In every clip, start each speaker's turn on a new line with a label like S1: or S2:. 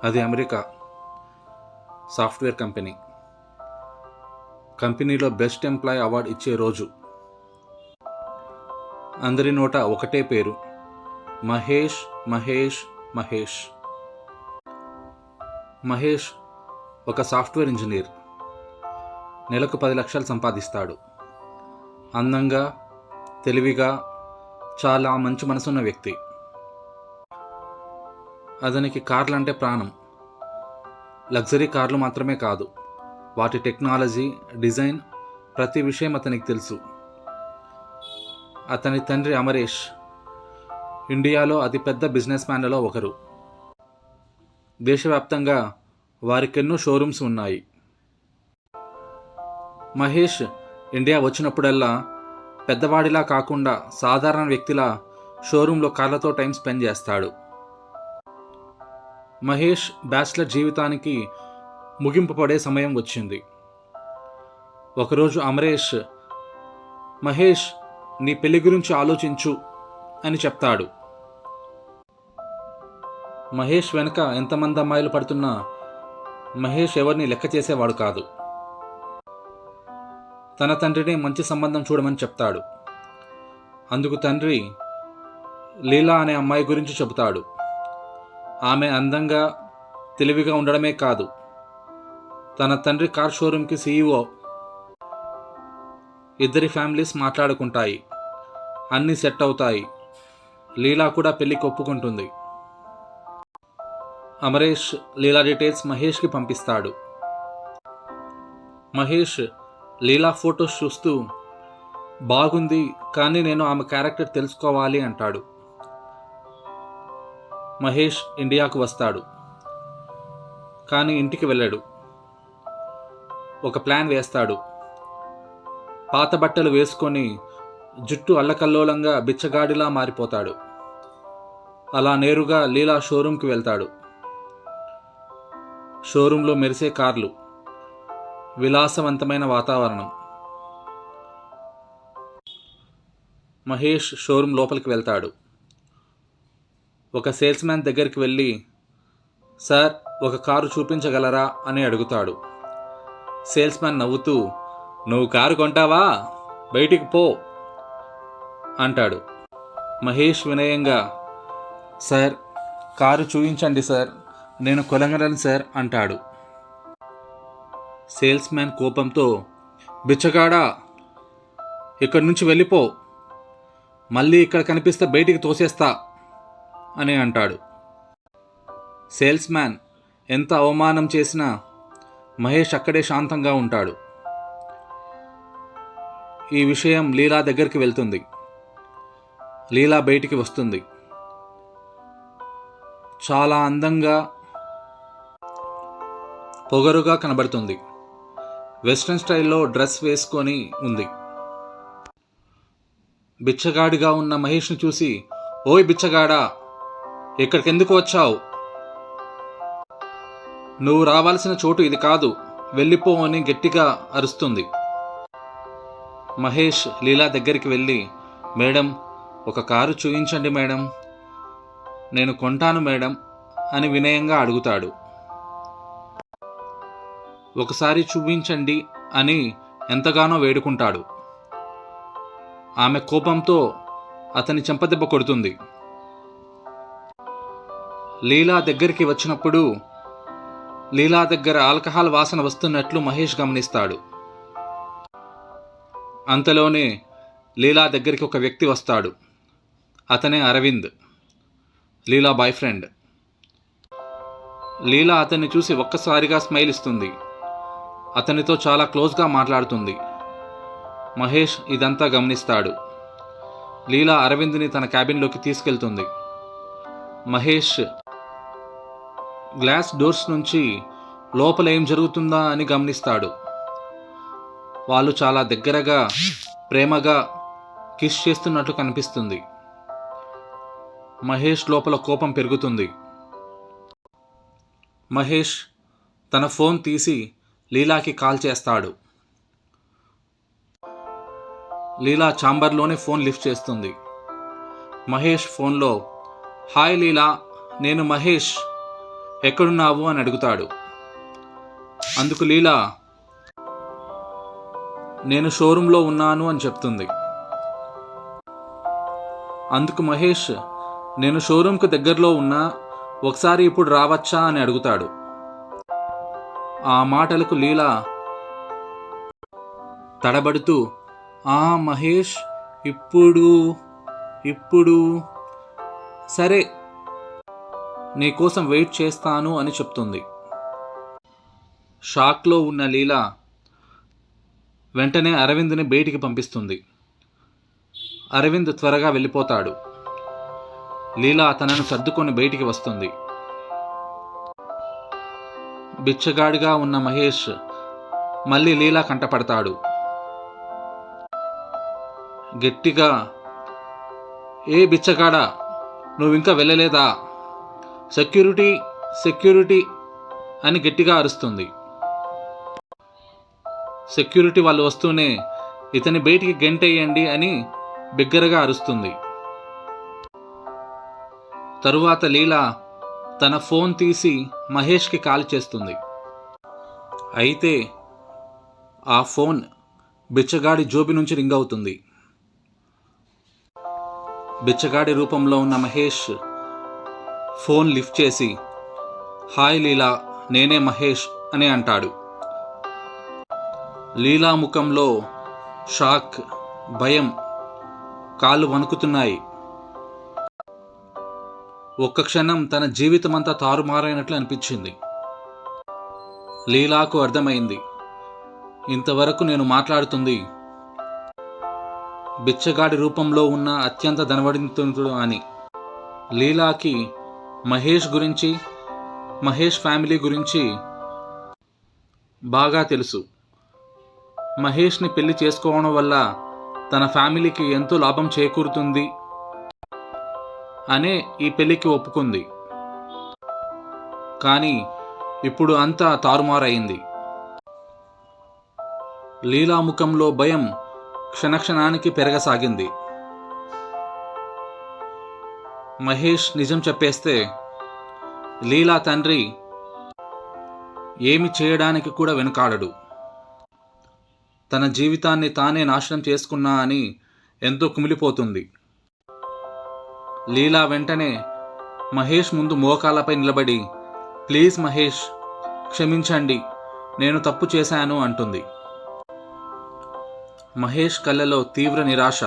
S1: అది America software కంపెనీలో best employee award ఇచ్చే రోజు. అందరి నోట ఒకటే పేరు, మహేష్ మహేష్ మహేష్. మహేష్ ఒక సాఫ్ట్వేర్ ఇంజనీర్. నెలకు 10 లక్షలు సంపాదిస్తాడు. అందంగా, తెలివిగా, చాలా మంచి మనసున్న వ్యక్తి. అతనికి కార్లు అంటే ప్రాణం. లగ్జరీ కార్లు మాత్రమే కాదు, వాటి టెక్నాలజీ, డిజైన్, ప్రతి విషయం అతనికి తెలుసు. అతని తండ్రి అమరేష్ ఇండియాలో అతిపెద్ద బిజినెస్ మ్యాన్లలో ఒకరు. దేశవ్యాప్తంగా వారికెన్నో షోరూమ్స్ ఉన్నాయి. మహేష్ ఇండియా వచ్చినప్పుడల్లా పెద్దవాడిలా కాకుండా సాధారణ వ్యక్తిలా షోరూంలో కార్లతో టైం స్పెండ్ చేస్తాడు. మహేష్ బ్యాచిలర్ జీవితానికి ముగింపు పడే సమయం వచ్చింది. ఒకరోజు అమరేష్, మహేష్ నీ పెళ్లి గురించి ఆలోచించు అని చెప్తాడు. మహేష్ వెనుక ఎంతమంది అమ్మాయిలు పడుతున్నా మహేష్ ఎవరిని లెక్క చేసేవాడు కాదు. తన తండ్రిని మంచి సంబంధం చూడమని చెప్తాడు. అందుకు తండ్రి లీలా అనే అమ్మాయి గురించి చెబుతాడు. ఆమె అందంగా, తెలివిగా ఉండడమే కాదు, తన తండ్రి కార్ షోరూంకి CEO. ఇద్దరి ఫ్యామిలీస్ మాట్లాడుకుంటాయి, అన్నీ సెట్ అవుతాయి. లీలా కూడా పెళ్లికి ఒప్పుకుంటుంది. అమరేష్ లీలా డీటెయిల్స్ మహేష్కి పంపిస్తాడు. మహేష్ లీలా ఫొటోస్ చూస్తూ, బాగుంది కానీ నేను ఆమె క్యారెక్టర్ తెలుసుకోవాలి అంటాడు. మహేష్ ఇండియాకు వస్తాడు, కానీ ఇంటికి వెళ్ళాడు. ఒక ప్లాన్ వేస్తాడు. పాత బట్టలు వేసుకొని జుట్టు అల్లకల్లోలంగా బిచ్చగాడిలా మారిపోతాడు. అలా నేరుగా లీలా షోరూంకి వెళ్తాడు. షోరూంలో మెరిసే కార్లు, విలాసవంతమైన వాతావరణం. మహేష్ షోరూం లోపలికి వెళ్తాడు. ఒక సేల్స్ మ్యాన్ దగ్గరికి వెళ్ళి, సార్ ఒక కారు చూపించగలరా అని అడుగుతాడు. సేల్స్ మ్యాన్ నవ్వుతూ, నువ్వు కారు కొంటావా, బయటికి పో అంటాడు. మహేష్ వినయంగా, సార్ కారు చూపించండి సార్, నేను కొనగలను సార్ అంటాడు. సేల్స్ మ్యాన్ కోపంతో, బిచ్చగాడా ఇక్కడి నుంచి వెళ్ళిపో, మళ్ళీ ఇక్కడ కనిపిస్తే బయటికి తోసేస్తా అని అంటాడు. సేల్స్ మ్యాన్ ఎంత అవమానం చేసినా మహేష్ అక్కడే శాంతంగా ఉంటాడు. ఈ విషయం లీలా దగ్గరికి వెళ్తుంది. లీలా బయటికి వస్తుంది. చాలా అందంగా, పొగరుగా కనబడుతుంది. వెస్ట్రన్ స్టైల్లో డ్రెస్ వేసుకొని ఉంది. బిచ్చగాడిగా ఉన్న మహేష్ను చూసి, ఓయ్ బిచ్చగాడా, ఇక్కడికి ఎందుకు వచ్చావు, నువ్వు రావాల్సిన చోటు ఇది కాదు, వెళ్ళిపో అని గట్టిగా అరుస్తుంది. మహేష్ లీలా దగ్గరికి వెళ్ళి, మేడం ఒక కారు చూపించండి మేడం, నేను కొంటాను మేడం అని వినయంగా అడుగుతాడు. ఒకసారి చూపించండి అని ఎంతగానో వేడుకుంటాడు. ఆమె కోపంతో అతని చెంపదెబ్బ కొడుతుంది. లీలా దగ్గరికి వచ్చినప్పుడు లీలా దగ్గర ఆల్కహాల్ వాసన వస్తున్నట్లు మహేష్ గమనిస్తాడు. అంతలోనే లీలా దగ్గరికి ఒక వ్యక్తి వస్తాడు. అతనే అరవింద్, లీలా బాయ్ ఫ్రెండ్. లీలా అతన్ని చూసి ఒక్కసారిగా స్మైల్ ఇస్తుంది. అతనితో చాలా క్లోజ్గా మాట్లాడుతుంది. మహేష్ ఇదంతా గమనిస్తాడు. లీలా అరవింద్ని తన క్యాబిన్లోకి తీసుకెళ్తుంది. మహేష్ గ్లాస్ డోర్స్ నుంచి లోపల ఏం జరుగుతుందా అని గమనిస్తాడు. వాళ్ళు చాలా దగ్గరగా, ప్రేమగా కిస్ చేస్తున్నట్లు కనిపిస్తుంది. మహేష్ లోపల కోపం పెరుగుతుంది. మహేష్ తన ఫోన్ తీసి లీలాకి కాల్ చేస్తాడు. లీలా ఛాంబర్లోనే ఫోన్ లిఫ్ట్ చేస్తుంది. మహేష్ ఫోన్లో, హాయ్ లీలా, నేను మహేష్, ఎక్కడున్నావు అని అడుగుతాడు. అందుకు లీలా, నేను షోరూంలో ఉన్నాను అని చెప్తుంది. అందుకు మహేష్, నేను షోరూంకు దగ్గరలో ఉన్నా, ఒకసారి ఇప్పుడు రావచ్చా అని అడుగుతాడు. ఆ మాటలకు లీలా తడబడుతూ, మహేష్, ఇప్పుడు సరే, నీకోసం వెయిట్ చేస్తాను అని చెప్తుంది. షాక్లో ఉన్న లీలా వెంటనే అరవింద్ని బయటికి పంపిస్తుంది. అరవింద్ త్వరగా వెళ్ళిపోతాడు. లీలా తనను సర్దుకొని బయటికి వస్తుంది. బిచ్చగాడిగా ఉన్న మహేష్ మళ్ళీ లీలా కంటపడతాడు. గట్టిగా, ఏ బిచ్చగాడా, నువ్వింకా వెళ్ళలేదా? సెక్యూరిటీ సెక్యూరిటీ అని గట్టిగా అరుస్తుంది. సెక్యూరిటీ వాళ్ళు వస్తూనే ఇతని బయటికి గెంటేయండి అని బిగ్గరగా అరుస్తుంది. తరువాత లీలా తన ఫోన్ తీసి మహేష్కి కాల్ చేస్తుంది. అయితే ఆ ఫోన్ బిచ్చగాడి జోబి నుంచి రింగ్ అవుతుంది. బిచ్చగాడి రూపంలో ఉన్న మహేష్ ఫోన్ లిఫ్ట్ చేసి, హాయ్ లీలా, నేనే మహేష్ అని అంటాడు. లీలా ముఖంలో షాక్, భయం, కాళ్ళు వణుకుతున్నాయి. ఒక్క క్షణం తన జీవితమంతా తారుమారైనట్లు అనిపించింది. లీలాకు అర్థమైంది, ఇంతవరకు నేను మాట్లాడుతుంది బిచ్చగాడి రూపంలో ఉన్న అత్యంత ధనవంతుడు అని. లీలాకి మహేష్ గురించి, మహేష్ ఫ్యామిలీ గురించి బాగా తెలుసు. మహేష్ని పెళ్లి చేసుకోవడం వల్ల తన ఫ్యామిలీకి ఎంతో లాభం చేకూరుతుంది అనే ఈ పెళ్లికి ఒప్పుకుంది. కానీ ఇప్పుడు అంతా తారుమారైంది. లీలా ముఖంలో భయం క్షణక్షణానికి పెరగసాగింది. మహేష్ నిజం చెప్పేస్తే లీలా తండ్రి ఏమి చేయడానికి కూడా వెనుకాడడు. తన జీవితాన్ని తానే నాశనం చేసుకున్నా అని ఎంతో కుమిలిపోతుంది. లీలా వెంటనే మహేష్ ముందు మోకాళ్ళపై నిలబడి, ప్లీజ్ మహేష్, క్షమించండి, నేను తప్పు చేశాను అంటుంది. మహేష్ కళ్ళలో తీవ్ర నిరాశ.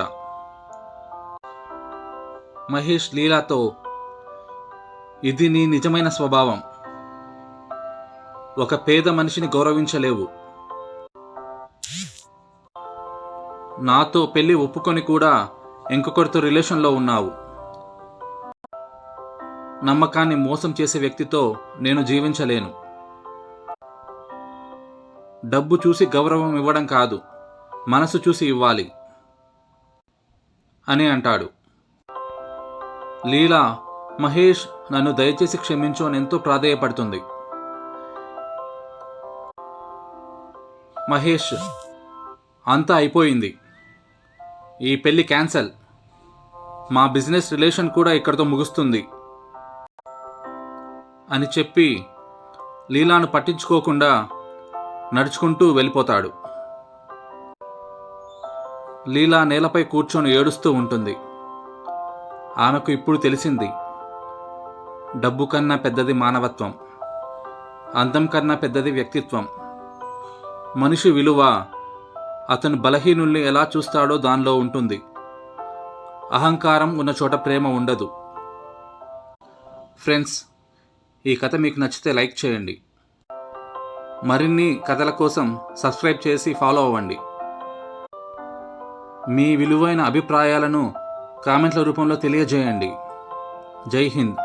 S1: మహేష్ లీలాతో, ఇది నీ నిజమైన స్వభావం. ఒక పేద మనిషిని గౌరవించలేవు. నాతో పెళ్లి ఒప్పుకొని కూడా ఇంకొకరితో రిలేషన్లో ఉన్నావు. నమ్మకాన్ని మోసం చేసే వ్యక్తితో నేను జీవించలేను. డబ్బు చూసి గౌరవం ఇవ్వడం కాదు, మనసు చూసి ఇవ్వాలి అని అంటాడు. లీలా, మహేష్, నన్ను దయచేసి క్షమించు అని ఎంతో ప్రాధేయపడుతుంది. మహేష్, అంతా అయిపోయింది, ఈ పెళ్లి క్యాన్సల్, మా బిజినెస్ రిలేషన్ కూడా ఇక్కడితో ముగుస్తుంది అని చెప్పి లీలాను పట్టించుకోకుండా నడుచుకుంటూ వెళ్ళిపోతాడు. లీలా నేలపై కూర్చొని ఏడుస్తూ ఉంటుంది. ఆమెకు ఇప్పుడు తెలిసింది, డబ్బు కన్నా పెద్దది మానవత్వం, అందం కన్నా పెద్దది వ్యక్తిత్వం. మనిషి విలువ అతను బలహీనుల్ని ఎలా చూస్తాడో దానిలో ఉంటుంది. అహంకారం ఉన్న చోట ప్రేమ ఉండదు. ఫ్రెండ్స్, ఈ కథ మీకు నచ్చితే లైక్ చేయండి. మరిన్ని కథల కోసం సబ్స్క్రైబ్ చేసి ఫాలో అవ్వండి. మీ విలువైన అభిప్రాయాలను కామెంట్ల రూపంలో తెలియజేయండి. జై హింద్.